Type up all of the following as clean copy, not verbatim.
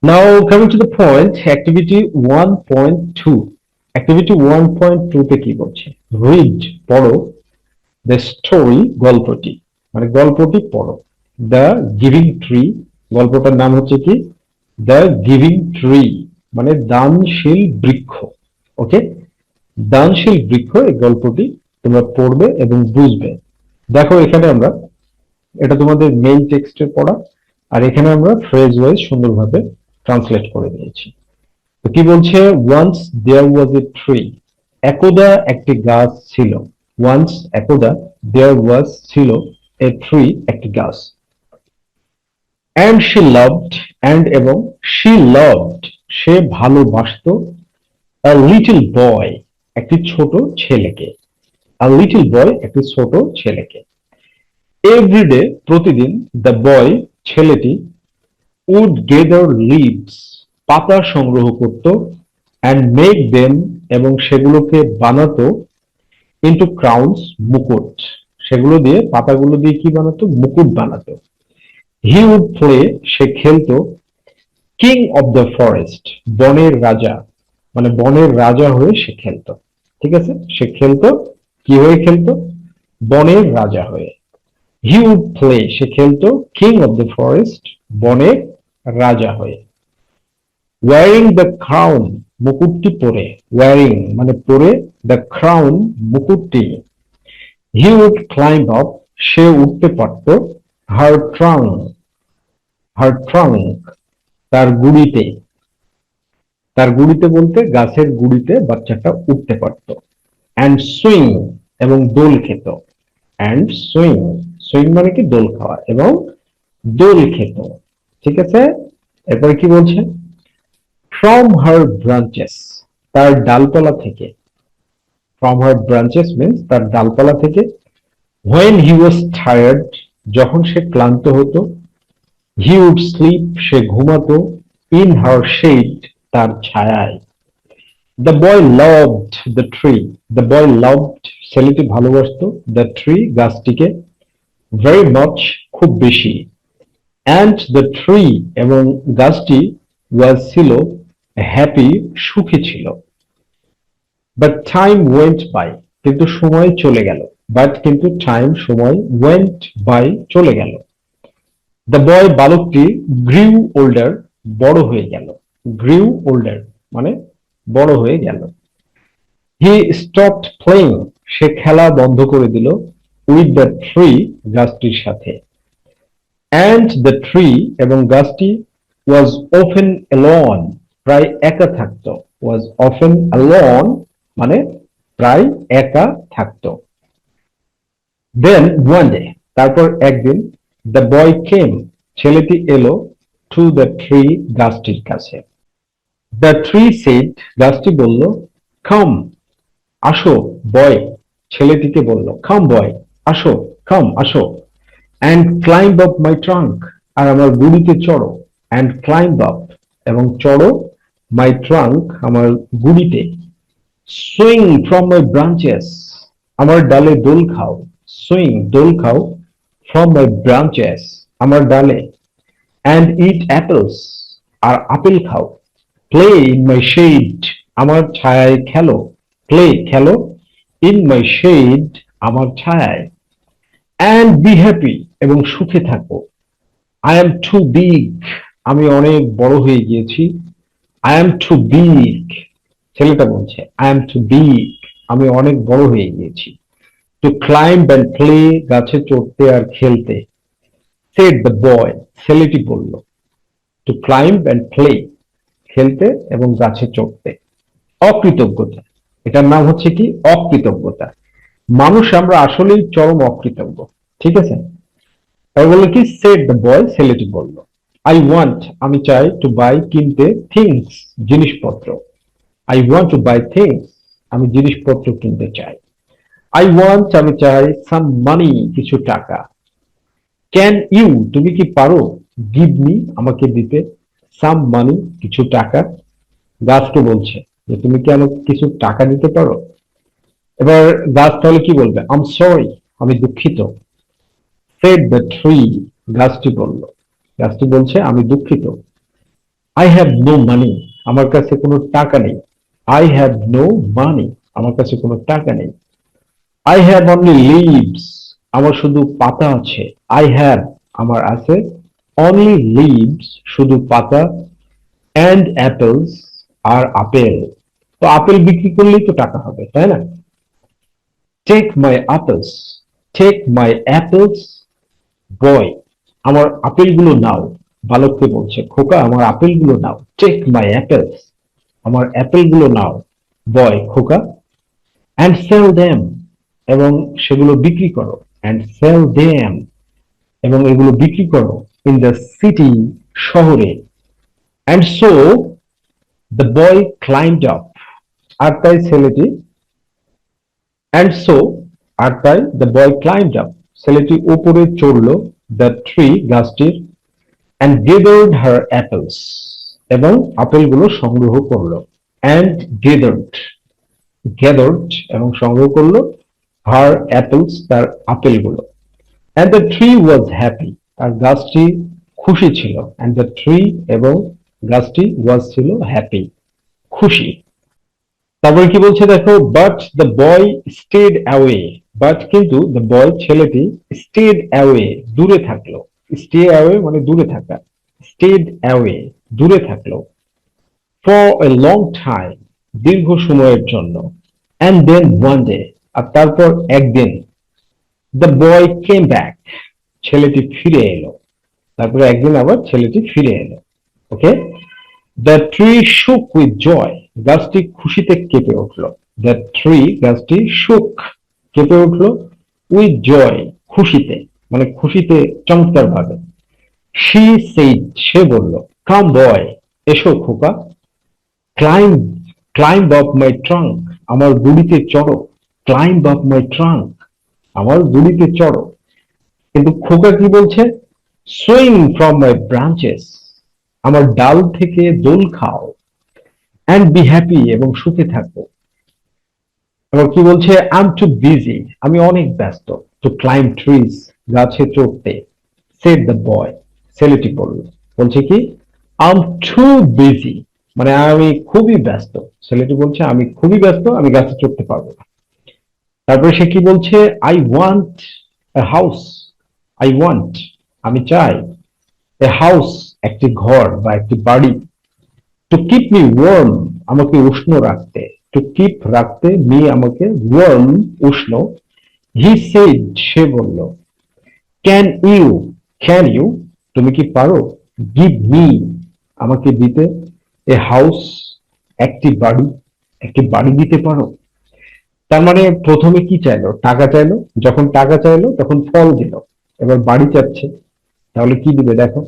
Now coming to the point, activity 1.2. Activity 1.2 তে কি বলছে? Read, পড়ো, the story, গল্পটি, মানে গল্পটি পড়ো। The Giving Tree, গল্পটার নাম হচ্ছে কি? The Giving Tree, মানে দানশীল বৃক্ষ। ওকে, দানশীল বৃক্ষ, এই গল্পটি তোমরা পড়বে এবং বুঝবে। দেখো এখানে আমরা, এটা তোমাদের মেইন টেক্সটে পড়া, আর এখানে আমরা ফ্রেজ ওয়াইজ সুন্দরভাবে ট্রান্সলেট করে দিয়েছি। তো কি বলছে? Once there was a tree, একদা একটি গাছ ছিল। ওয়ান্স, একদা, দেয়ার ওয়াজ, ছিল, এ ট্রি, একটি গাছ। অ্যান্ড শি লাভড, অ্যান্ড এবং, শি লাভড, সে ভালোবাসত, আ লিটল বয়, একটি ছোট ছেলেকে। আ লিটল বয়, একটি ছোট ছেলেকে। এভরিডে, প্রতিদিন, দ্য বয়, ছেলেটি, উড গেদার লিভস, পাতা সংগ্রহ করত, অ্যান্ড মেক দেম, এবং সেগুলোকে বানাতো, ইন্টু ক্রাউনস, মুকুট। সেগুলো দিয়ে, পাতাগুলো দিয়ে কি বানাতো? মুকুট বানাতো। হি উড প্লে, সে খেলতো, কিং অফ দ্য ফরেস্ট, বনের রাজা, মানে বনের রাজা হয়ে সে খেলতো। ঠিক আছে, সে খেলতো, কি হয়ে খেলতো? বনের রাজা হয়ে। হি উড প্লে, সে খেলতো, কিং অফ দ্য ফরেস্ট, বনের রাজা হয়ে। ওয়ারিং দ্য ক্রাউন, মুকুটটি পরে। ওয়ারিং মানে পরে, দ্য ক্রাউন, মুকুটটি। হি উড ক্লাইম্ব আপ, সে উঠতে পারত, হার ট্রাঙ্ক, হার ট্রাঙ্ক, তার গুড়িতে। তার গুড়িতে বলতে গাছের গুড়িতে বাচ্চাটা উঠতে পারত। অ্যান্ড সুইং, এবং দোল খেত। অ্যান্ড সুইং, সুইং মানে কি? দোল খাওয়া, এবং দোল খেত। ঠিক আছে, এরপরে কি বলছে? ফ্রম হার ব্রাঞ্চেস, তার ডালপালা থেকে। ফ্রম হার ব্রাঞ্চেস মিন্স তার ডালপালা থেকে। হোয়েন হি ওয়াজ টায়ার্ড, যখন সে ক্লান্ত হতো। হি উড স্লিপ, সে ঘুমাতো, ইন হার শেড, তার ছায়ায়। The boy loved the tree, the boy loved, ছেলেটি ভালোবাসতো, দ্য ট্রি, গাছটিকে, ভেরি মাচ, খুব বেশি। অ্যান্ড দ্য ট্রি, এবং গাছটি, ওয়াজ, ছিল, হ্যাপি, সুখী ছিল। বাট টাইম ওয়েন্ট বাই, কিন্তু সময় চলে গেল। বাট কিন্তু টাইম, সময়, ওয়েন্ট বাই, চলে গেল। দ্য বয়, বালকটি, গ্রিউ ওল্ডার, বড় হয়ে গেল। গ্রিউ ওল্ডার মানে বড় হয়ে গেল। হি স্টপড প্লেইং, সে খেলা বন্ধ করে দিল, উইথ দ্য ট্রি, গাছটির সাথে। অ্যান্ড দ্য ট্রি, এবং গাছটি, ওয়াজ অফেন অ্যালোন, প্রায় একা থাকত। ওয়াজ অফেন অ্যালোন মানে প্রায় একা থাকত। দেন ওয়ান ডে, তারপর একদিন, দ্য বয় কেম, ছেলেটি এলো, টু দ্য ট্রি, গাছটির কাছে। দ্য ট্রি সেড, গাছটি বলল, কাম, আসো, বয়, ছেলেটিকে বলল, কাম বয়, আসো, কাম, আসো। And climb up my trunk, আর আমার গুড়িতে চড়ো। অ্যান্ড ক্লাইম্ব আপ, এবং চড়ো, মাই ট্রাঙ্ক, আমার গুড়িতে। সুইং ফ্রম মাই ব্রাঞ্চেস, আমার ডালে দোল খাও। সুইং, দোল খাও, ফ্রম মাই ব্রাঞ্চেস, আমার ডালে। অ্যান্ড ইট অ্যাপেলস, আর আপেল খাও। প্লে ইন মাই শেড, আমার ছায়ায় খেলো। প্লে, খেলো, ইন মাই শেড, আমার ছায়ায়। অ্যান্ড বি হ্যাপি, এবং সুখে থাকো। আই এম টু বিগ, আমি অনেক বড় হয়ে গিয়েছি। আই এম টু বিগ, ছেলেটা বলছে, আই এম টু বিগ, আমি অনেক বড় হয়ে গিয়েছি। টু ক্লাইম্ব অ্যান্ড প্লে, গাছে চড়তে আর খেলতে। সেড দ্য বয়, ছেলেটি বলল। টু ক্লাইম্ব অ্যান্ড প্লে, খেলতে এবং গাছে চড়তে। অকৃতজ্ঞতা, এটার নাম হচ্ছে কি? অকৃতজ্ঞতা। মানুষ আমরা আসলেই চরম অকৃতজ্ঞ। ঠিক আছে, তাই বললো কি? সেড দ্য বয়, ছেলেটি বলল। আই ওয়ান্ট, আমি চাই, টু বাই, কিনতে, থিংস, জিনিসপত্র। I want to by things, আমি জিনিসপত্র কিনতে চাই। আই ওয়ান্ট, আমি চাই, সাম মানি, কিছু টাকা। ক্যান ইউ, তুমি কি পারো, গিভ মি, আমাকে দিতে, সাম মানি, কিছু টাকা। গাছকে বলছে যে তুমি কি আমাকে কিছু টাকা দিতে পারো? এবার গাছ তাহলে কি বলবে? আম সরি, আমি দুঃখিত। সেড দ্য ট্রি, গাছটি বলল। গাছটি বলছে আমি দুঃখিত। আই হ্যাভ নো মানি, আমার কাছে কোনো টাকা নেই। আই হ্যাভ নো মানি, আমার কাছে কোনো টাকা নেই। আই হ্যাভ অনলি লিভস, আমার শুধু পাতা আছে। আই হ্যাভ, আমার আছে, অনলি লিভস, শুধু পাতা, অ্যান্ড অ্যাপেলস, আর আপেল। তো আপেল বিক্রি করলেই তো টাকা হবে, তাই না? Take my apples, take my apples boy, আমার আপেলগুলো নাও। বালককে বলছে, খোকা আমার আপেলগুলো নাও। টেক মাই অ্যাপেলস, আমার অ্যাপেলগুলো নাও। বয়, খোকা। অ্যান্ড সেল দেম, এবং সেগুলো বিক্রি করো। অ্যান্ড সেল দেম, এবং এগুলো বিক্রি করো। ইন দ্য সিটি, শহরে। And so the boy climbed up, আর তাই ছেলেটি, অ্যান্ড সো, আর তাই দ্য বয় ক্লাইম্বড আপ, ছেলেটি উপরে চড়ল, দ্য ট্রি, গাছটির, অ্যান্ড গেদার্ড হার অ্যাপেলস, এবং আপেলগুলো সংগ্রহ করলো। অ্যান্ড গেদার্ড, গ্যাদার্ড এবং সংগ্রহ করলো, হার অ্যাপেলস, তার আপেলগুলো। And the tree was happy, আর গাছটি খুশি ছিল। অ্যান্ড দ্য ট্রি, এবং গাছটি ওয়াজ ছিল হ্যাপি, খুশি। তারপরে কি বলছে দেখো, but the boy stayed away, but কিন্তু দ্য বয়, ছেলেটি, স্টেড অ্যাওয়ে, দূরে থাকলো। স্টে অ্যাওয়ে মানে দূরে থাকা, স্টেড অ্যাওয়ে, দূরে থাকলো। ফর এ লং টাইম, দীর্ঘ সময়ের জন্য। অ্যান্ড দেন ওয়ান ডে, আর তারপর একদিন, দ্য বয় কেম ব্যাক, ছেলেটি ফিরে এলো। তারপরে একদিন আবার ছেলেটি ফিরে এলো। ওকে। দ্য ট্রি শুক উইথ জয়, গাছটি খুশিতে কেঁপে উঠলো। দ্য ট্রি, গাছটি, শুক, কেঁপে উঠলো, উইথ জয়, খুশিতে, মানে খুশিতে চমৎকার ভাবে। শি সেইড, সে বলল, কাম বয়, এসো খোকা। Climb, climb up my trunk, আমার গুড়িতে চড়ো। ক্লাইম্ব আপ মাই ট্রাঙ্ক, আমার গুড়িতে চড়ো। কিন্তু খোকা কি বলছে? সুইং ফ্রম মাই ব্রাঞ্চেস, আমার ডাল থেকে দোল খাও। অ্যান্ড বি হ্যাপি, এবং সুখে থাকো। এবার কি বলছে? আই এম টু বিজি, আমি অনেক ব্যস্ত। টু ক্লাইম্ব ট্রিজ, গাছে চড়তে। সেড দ্য বয়, ছেলেটি বলল, বলছে কি? আই এম টু বিজি, মানে আমি খুবই ব্যস্ত। ছেলেটি বলছে আমি খুবই ব্যস্ত, আমি গাছে চড়তে পারবো না। তারপরে সে কি বলছে? I want a house, I want, আমি চাই, এ হাউস, একটি ঘর বা একটি বাড়ি। টু কিপ মি ওয়ার্ম, আমাকে উষ্ণ রাখতে। টু কিপ, রাখতে, মি, আমাকে, ওয়ার্ম, উষ্ণ। হি সেড, সে বলল, ক্যান ইউ, ক্যান ইউ, তুমি কি পারো? গিভ মি, আমাকে দিতে, এ হাউস, একটি বাড়ি, একটি বাড়ি দিতে পারো? তার মানে প্রথমে কি চাইলো? টাকা চাইলো। যখন টাকা চাইলো তখন ফল দিল। এবার বাড়ি চাচ্ছে, তাহলে কি দিবে দেখো।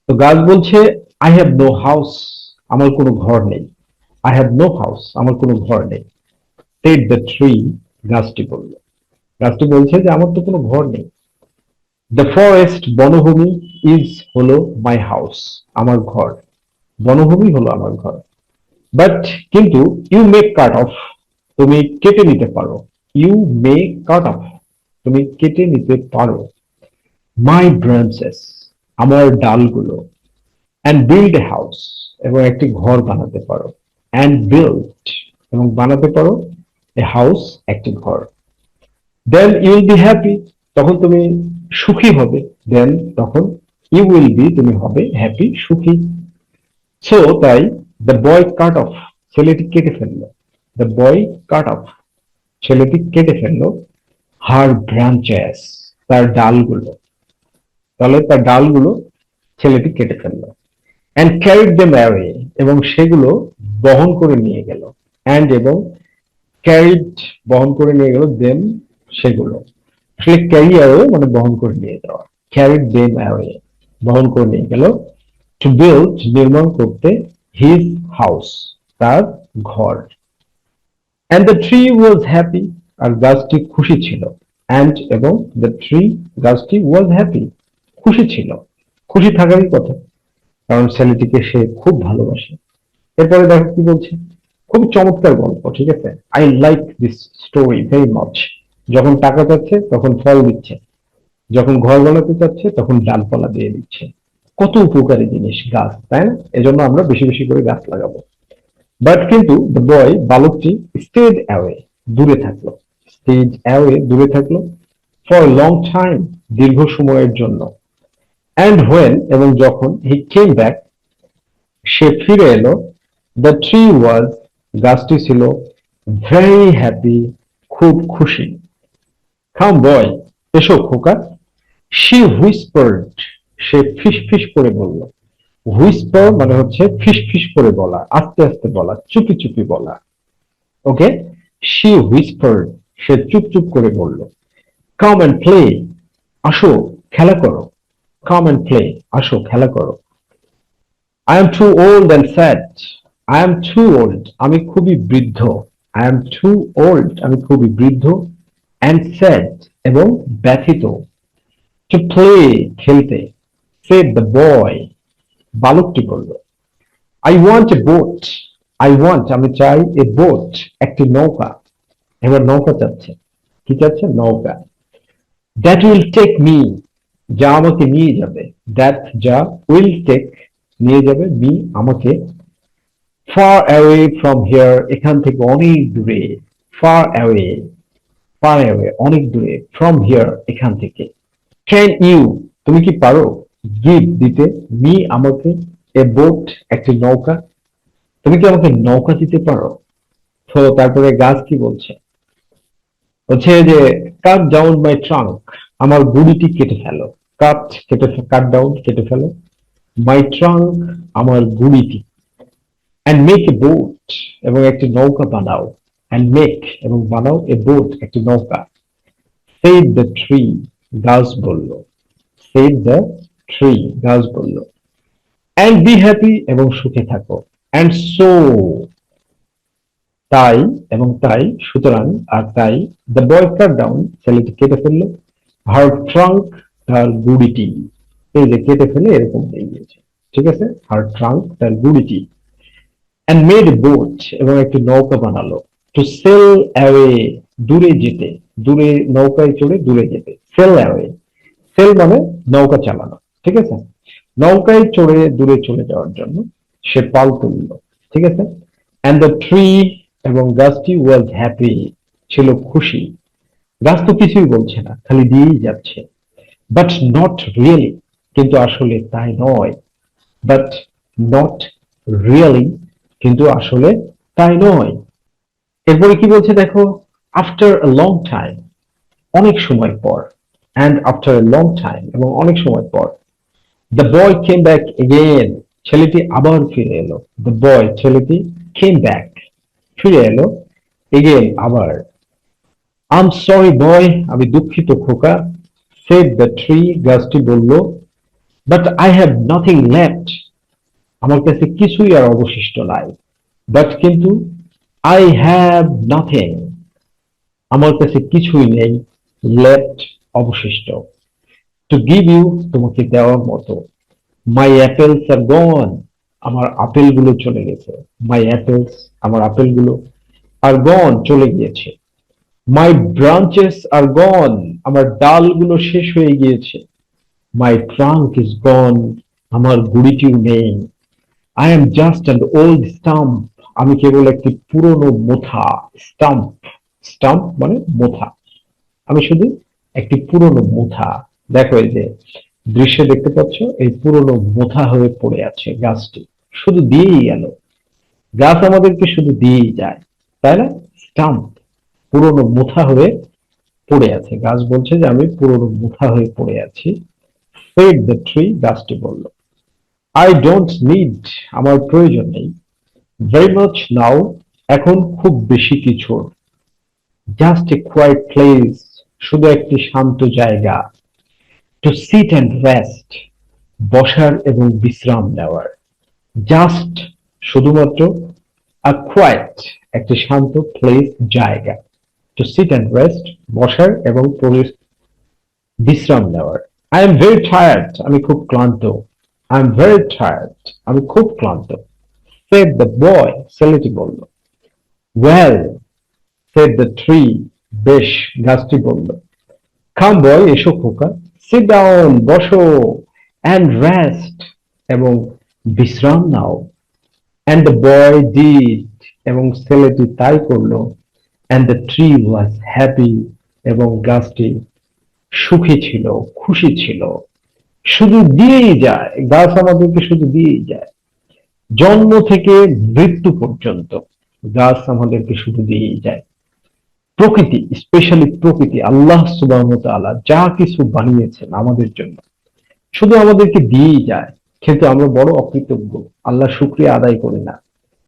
তো গাছ বলছে, আই হ্যাভ নো হাউস, আমার কোনো ঘর নেই। আই হ্যাভ নো হাউস, আমার কোনো ঘর নেই। সেড দ্য ট্রি, গাছটি বলল। গাছটি বলছে যে আমার তো কোনো ঘর নেই। দ্য ফরেস্ট, বনভূমি, ইজ, হলো, মাই হাউস, আমার ঘর। বনভূমি হলো আমার ঘর। বাট, কিন্তু, ইউ মে কাট অফ, তুমি কেটে নিতে পারো। ইউ মে কাট অফ, তুমি কেটে নিতে পারো। মাই ব্রাঞ্চেস, আমার ডালগুলো। অ্যান্ড বিল্ড এ হাউস, এবং একটি ঘর বানাতে পারো। অ্যান্ড বিল্ড, এবং বানাতে পারো, এ হাউস, একটি ঘর। Then you will be happy, তখন তুমি সুখী হবে। দেন, তখন, ইউ উইল বি, তুমি হবে, হ্যাপি, সুখী। সো, তাই, দ্য বয় কাট অফ, ছেলেটি কেটে ফেললো। দ্য বয় কাট অফ, ছেলেটি কেটে ফেললো, হার ব্রাঞ্চেস, তার ডালগুলো। তাহলে তার ডালগুলো ছেলেটি কেটে ফেললো। অ্যান্ড ক্যারিড দেম অ্যাওয়ে, এবং সেগুলো বহন করে নিয়ে গেল। অ্যান্ড, এবং, ক্যারিড, বহন করে নিয়ে গেল, দেম, সেগুলো। আসলে ক্যারি অ্যাওয়ে মানে বহন করে নিয়ে যাওয়া। ক্যারিড দেম অ্যাওয়ে, বহন করে নিয়ে গেল। টু বিল্ড, নির্মাণ করতে, হিজ হাউস, তার ঘর। And the tree was happy, আর গাছটি খুশি ছিল। অ্যান্ড, এবং, দ্য ট্রি, গাছটি, ওয়াজ হ্যাপি, খুশি ছিল। খুশি থাকারই কথা, কারণ ছেলেটিকে সে খুব ভালোবাসে। এরপরে দেখো কি বলছে। খুব চমৎকার গল্প, ঠিক আছে? I like this story very much. যখন টাকা চাচ্ছে তখন ফল দিচ্ছে, যখন ঘর বানাতে চাচ্ছে তখন ডালপালা দিয়ে দিচ্ছে। কত উপকারী জিনিস গাছ, তাই না? এজন্য আমরা বেশি বেশি করে গাছ লাগাবো। বাট কিন্তু দ্য বয়, বালকটি, স্টেড অ্যাওয়ে, দূরে থাকলো। স্টেড অ্যাওয়ে, দূরে থাকলো। ফর লং টাইম, দীর্ঘ সময়ের জন্য। অ্যান্ড হোয়েন, এবং যখন, হি কেম ব্যাক, সে ফিরে এলো। দ্য ট্রি ওয়াজ, গাছটি ছিল, ভেরি হ্যাপি, খুব খুশি। কাম বয়, এসো খোকা। শি হুইসপার্ড, সে ফিসফিস করে বলল। হুইসপার মানে হচ্ছে ফিসফিস করে বলা, আস্তে আস্তে বলা, চুপি চুপি বলা। ওকে, শি হুইসপার্ড, সে চুপ চুপ করে বলল। কাম অ্যান্ড প্লে, আসো খেলা করো। কাম অ্যান্ড প্লে, আসো খেলা করো। I am too old and sad, I am too old, আমি খুবই বৃদ্ধ। আই এম টু ওল্ড, আমি খুবই বৃদ্ধ। অ্যান্ড স্যাড, এবং ব্যথিত। টু প্লে, খেলতে। সেড দ্য বয়, বালকটি বলল। I want a boat, I want, আমি চাই, এ বোট, একটি নৌকা। এবার নৌকা চাচ্ছে। কি চাচ্ছে? নৌকা। দ্যাট উইল টেক মি, যা আমাকে নিয়ে যাবে। দ্যাট, যা, উইল টেক, নিয়ে যাবে, মি, আমাকে। ফার অ্যাওয়ে ফ্রম হিয়ার, এখান থেকে অনেক দূরে। ফার অ্যাওয়ে, ফার অ্যাওয়ে, অনেক দূরে। ফ্রম হিয়ার, এখান থেকে। ক্যান ইউ, তুমি কি পারো? গিভ, দিতে, মি, আমাকে। এ বোট, একটি নৌকা। তুমি কি আমাকে নৌকা দিতে পারো? তো তারপরে গাছ কি বলছে? হচ্ছে যে কাট ডাউন মাই ট্রাঙ্ক, আমার গুড়িটি কেটে ফেলো। কাট, কেটে, কাট ডাউন, কেটে ফেলো। মাই ট্রাঙ্ক, আমার গুড়িটি। অ্যান্ড মেক এ বোট, এবং একটি নৌকা বানাও। অ্যান্ড মেক, এবং বানাও, এ বোট, একটি নৌকা। সেড দ্য ট্রি, গাছ বলল। সেড দ্য ট্রি, গাছ বলল। অ্যান্ড বি হ্যাপি, এবং সুখে থাকো। অ্যান্ড সো, তাই, এবং তাই, সুতরাং, আর তাই, দ্য বয় কাট ডাউন, ছেলেটি কেটে ফেললো। হার ট্রাঙ্ক, তার গুড়িটি। এই যে কেটে ফেলে এরকম হয়ে গিয়েছে। ঠিক আছে, হার ট্রাঙ্ক, তার গুড়িটি। অ্যান্ড মেড বোট, এবং একটি নৌকা বানালো। টু সেল অ্যাওয়ে, দূরে যেতে। দূরে, নৌকায় চড়ে দূরে যেতে। সেল অ্যাওয়ে, সেল মানে নৌকা চালানো। ঠিক আছে, নৌকায় চড়ে দূরে চলে যাওয়ার জন্য সে পাল তুলল। ঠিক আছে। অ্যান্ড দ্য ট্রি, এবং গাছটি, ওয়াজ হ্যাপি, ছিল খুশি। গাছ তো কিছুই বলছে না, খালি দিয়েই যাচ্ছে। বাট নট রিয়েলি, কিন্তু আসলে তাই নয়। বাট নট রিয়েলি, কিন্তু আসলে তাই নয়। এরপরে কি বলছে দেখো, আফটার এ লং টাইম, অনেক সময় পর। And after a long time, এবং অনেক সময় পর। The boy came back again, ছেলেটি আবার ফিরে এলো। দ্য বয়, ছেলেটি, কেম ব্যাক, ফিরে এলো। এগেন, আবার। আম সরি বয়, আমি দুঃখিত খোকা। সেড দ্য ট্রি, গাছটি বলল। But I have nothing left, আমার কাছে কিছুই আর অবশিষ্ট নাই। বাট, কিন্তু, আই হ্যাভ নাথিং, আমার কাছে কিছুই নেই। লেফট, অবশিষ্ট। টু গিভ ইউ, তোমাকে দেওয়ার মতো। মাই অ্যাপেলস আর গন, আমার আপেলগুলো চলে গেছে। মাই অ্যাপেলস, আমার আপেলগুলো, আর গন, চলে গিয়েছে। মাই ব্রাঞ্চেস আর গন, আমার ডালগুলো শেষ হয়ে গিয়েছে। মাই ট্রাঙ্ক ইজ গন, আমার গুড়িটিও নেই। I am just an old stump, আমি কেবল একটি পুরনো মোথা। স্টাম্প, স্টাম্প মানে মোথা। আমি শুধু একটি পুরনো মোথা। দেখো এই যে দৃশ্যে দেখতে পাচ্ছ, এই পুরনো মোথা হয়ে পড়ে আছে গাছটি। শুধু দিয়েই গেল। গাছ আমাদেরকে শুধু দিয়েই যায়, তাই না? স্টাম্প, পুরনো মোথা হয়ে পড়ে আছে। গাছ বলছে যে আমি পুরনো মোথা হয়ে পড়ে আছি। সেড দ্য ট্রি, গাছটি বলল। আই ডোন্ট নিড, আমার প্রয়োজন নেই। ভেরি মাচ নাও, এখন খুব বেশি কিছুর। জাস্ট এ কোয়াইট প্লেস, শুধু একটি শান্ত জায়গা। টু সিট অ্যান্ড রেস্ট, বসার এবং বিশ্রাম নেওয়ার। জাস্ট, শুধুমাত্র। আ কোয়াইট, একটি শান্ত, প্লেস, জায়গা। টু সিট অ্যান্ড রেস্ট, বসার এবং বিশ্রাম নেওয়ার। আই এম ভেরি টায়ার্ড, আমি খুব ক্লান্ত। আই এম ভেরি টায়ার্ড, আমি খুব ক্লান্ত। সেড দ্য বয়, ছেলেটি বলল। ওয়েল, সেড দ্য ট্রি, বেশ, গাছটি বলল। কাম বয়, এসো খোকা। সিট ডাউন, বসো। and rest এবং বিশ্রাম নাও। and the boy did এবং ছেলেটি তাই করলো। and the tree was happy এবং গাছটি সুখী ছিল, খুশি ছিল। শুধু দিয়েই যায়, গাছ আমাদেরকে শুধু দিয়েই যায়। জন্ম থেকে মৃত্যু পর্যন্ত গাছ আমাদেরকে শুধু দিয়েই যায়। প্রকৃতি, স্পেশালি প্রকৃতি, আল্লাহ সুবহানাহু ওয়া তাআলা যা কিছু বানিয়েছেন আমাদের জন্য শুধু আমাদেরকে দিয়েই যায়, কিন্তু আমরা বড় অকৃতজ্ঞ, আল্লাহ শুকরিয়া আদায় করি না।